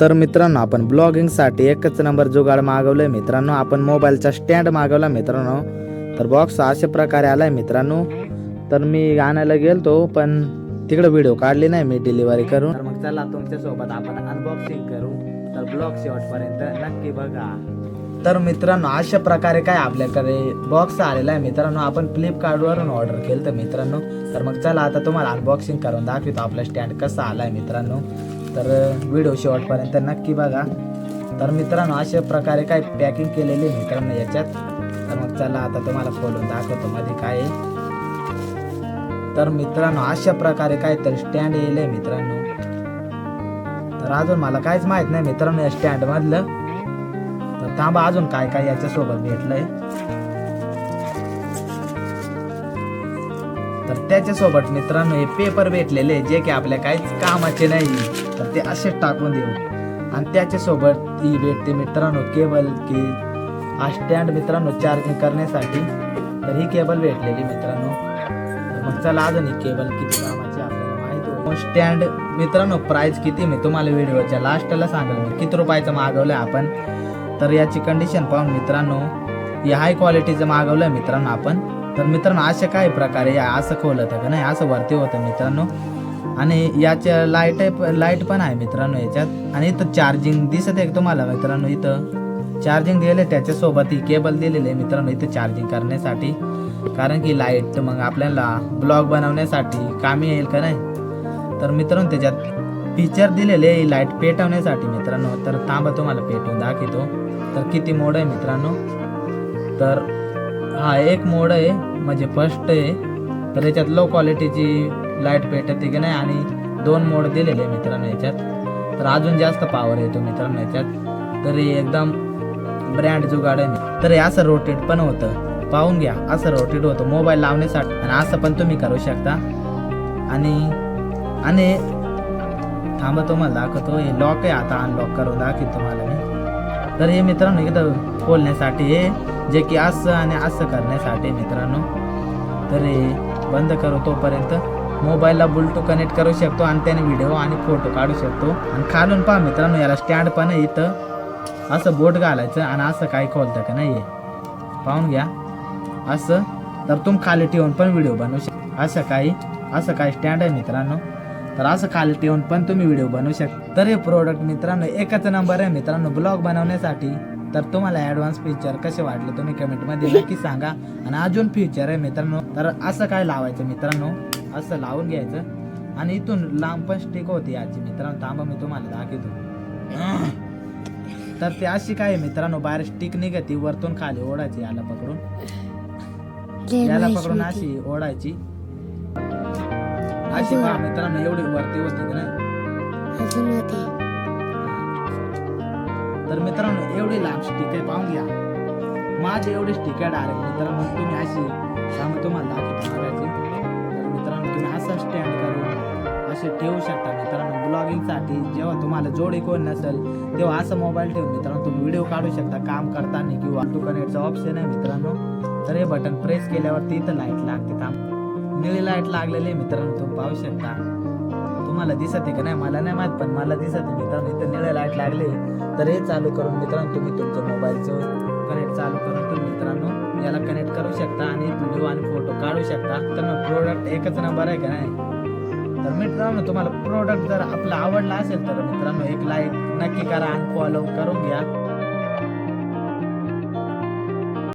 तर मित्रांनो आपण ब्लॉगिंगसाठी एकच नंबर जुगाड मागवलंय मित्रांनो. आपण मोबाईलचा स्टँड मागवला मित्रांनो. तर बॉक्स अशा प्रकारे आलाय मित्रांनो. तर मी आणायला गेलतो पण तिकडे व्हिडिओ काढली नाही मी डिलिव्हरी करून. तर मग चला तुमच्यासोबत आपण अनबॉक्सिंग करू. तर ब्लॉग शेवटपर्यंत नक्की बघा. तर मित्रांनो अशा प्रकारे काय आपल्याकडे बॉक्स आलेला आहे मित्रांनो. आपण फ्लिपकार्टवरून ऑर्डर केलं तर मित्रांनो. तर मग चला आता तुम्हाला अनबॉक्सिंग करून दाखवतो आपला स्टँड कसा आलाय मित्रांनो. तर व्हिडिओ शेवटपर्यंत नक्की बघा. तर मित्रांनो अशा प्रकारे काय पॅकिंग केलेली आहे मित्रांनो याच्यात. तर मग चला आता तुम्हाला खोलून दाखवतो मध्ये काय आहे. तर मित्रांनो अशा प्रकारे काय तर स्टँड येईल मित्रांनो. तर अजून मला काहीच माहित नाही मित्रांनो या स्टँड मधलं. तर थांबा अजून काय काय याच्या सोबत भेटलंय. तर त्याच्यासोबत मित्रांनो हे पेपर भेटलेले जे की आपल्या काहीच कामाचे नाही. तर ते असेच टाकून देऊ. आणि त्याच्यासोबत ही भेटते मित्रांनो केबल की हा स्टँड मित्रांनो चार्जिंग करण्यासाठी. तर ही केबल भेटलेली मित्रांनो. तर मग चला अजून ही केबल किती कामाची आपल्याला माहिती होईल. स्टँड मित्रांनो प्राइस किती मी तुम्हाला व्हिडिओच्या लास्टला सांगेल मी किती रुपयाचं मागवलंय आपण. तर याची कंडिशन पाहून मित्रांनो हे हाय क्वालिटीचं मागवलंय मित्रांनो आपण. तर मित्रांनो अशा काही प्रकारे असं खोलत का नाही असं वरती होतं मित्रांनो. आणि याच्या लाईट पण आहे मित्रांनो याच्यात. आणि इथं चार्जिंग दिसत आहे तुम्हाला मित्रांनो. इथं चार्जिंग दिले त्याच्यासोबत ही केबल दिलेली आहे मित्रांनो इथं चार्जिंग करण्यासाठी. कारण की लाईट मग आपल्याला ब्लॉग बनवण्यासाठी कामी येईल का नाही. तर मित्रांनो त्याच्यात फीचर दिलेले लाईट पेटवण्यासाठी मित्रांनो. तर थांबा तुम्हाला पेटवून दाखवतो. तर किती मोड आहे मित्रांनो. तर हा एक मोड आहे म्हणजे फर्स्ट आहे. तर याच्यात लो क्वालिटीची लाईट पेटते की नाही. आणि 2 मोड दिलेले मित्रांनो याच्यात. तर अजून जास्त पॉवर येतो मित्रांनो याच्यात. तर एकदम ब्रँड जुगाड आहे. तर हे असं रोटेट पण होतं पाहून घ्या. असं रोटेट होतं मोबाईल लावण्यासाठी. आणि असं पण तुम्ही करू शकता. आणि थांबा तुम्हाला दाखवतो. हे लॉक आहे आता अनलॉक करून दाखवतो तुम्हाला मी. तर हे मित्रांनो इथं खोलण्यासाठी हे जे की असं आणि असं करण्यासाठी मित्रांनो. तर हे बंद करू तोपर्यंत मोबाईलला ब्लूटूथ कनेक्ट करू शकतो. आणि त्याने व्हिडिओ आणि फोटो काढू शकतो. आणि खालून पहा मित्रांनो याला स्टँड पण आहे इथं. असं बोट घालायचं आणि असं काही खोलतं का नाही पाहून घ्या असं. तर तुम्ही खाली ठेवून पण व्हिडिओ बनवू शकता. असं काही स्टँड आहे मित्रांनो. तर असं खाली ठेवून पण तुम्ही व्हिडिओ बनवू शकता. तर हे प्रोडक्ट मित्रांनो एकच नंबर आहे मित्रांनो ब्लॉग बनवण्यासाठी. तर तुम्हाला ॲडव्हान्स फीचर कसे वाटले तुम्ही कमेंटमध्ये नक्की सांगा. आणि अजून फीचर आहे मित्रांनो. तर असं काय लावायचं मित्रांनो. असं लावून घ्यायचं आणि इथून लांब पण स्टिक होती याची मित्रांनो. थांबा मी तुम्हाला दाखवतो. तर ते अशी काय मित्रांनो बाहेर स्टिक निघती वरतून खाली ओढायची. याला पकडून अशी ओढायची. अशी पहा मित्रांनो एवढी वरती होती की नाही. तर मित्रांनो एवढी लांब स्टिक आहे पाहून घ्या. माझी एवढी स्टिक आहे डायरेक्ट मित्रांनो. तुम्ही अशी सांगू तुम्हाला दाखवतो मागायची. तर मित्रांनो तुम्ही असं स्टँड करून असे ठेवू शकता मित्रांनो ब्लॉगिंगसाठी. जेव्हा तुम्हाला जोडी कोण नसेल तेव्हा असं मोबाईल ठेवून मित्रांनो तुम्ही व्हिडिओ काढू शकता काम करताना. किंवा ब्लूटूथ कनेक्टचा ऑप्शन आहे मित्रांनो. तर हे बटन प्रेस केल्यावरती इथं लाईट लागते. निळी लाईट लागलेली आहे मित्रांनो तुम्ही पाहू शकता. तुम्हाला दिसत आहे का नाही मला नाही माहित पण मला दिसत आहे मित्रांनो इथं निळे लाईट लागले. तर हे चालू करून मित्रांनो तुम्ही तुमच्या मोबाईलचं कनेक्ट चालू करून तुम्ही मित्रांनो याला कनेक्ट करू शकता. आणि व्हिडिओ आणि फोटो काढू शकता. तर प्रोडक्ट एकच नंबर आहे का नाही. तर मित्रांनो तुम्हाला प्रोडक्ट जर आपला आवडला असेल तर मित्रांनो एक लाईक नक्की करा आणि फॉलो करून घ्या.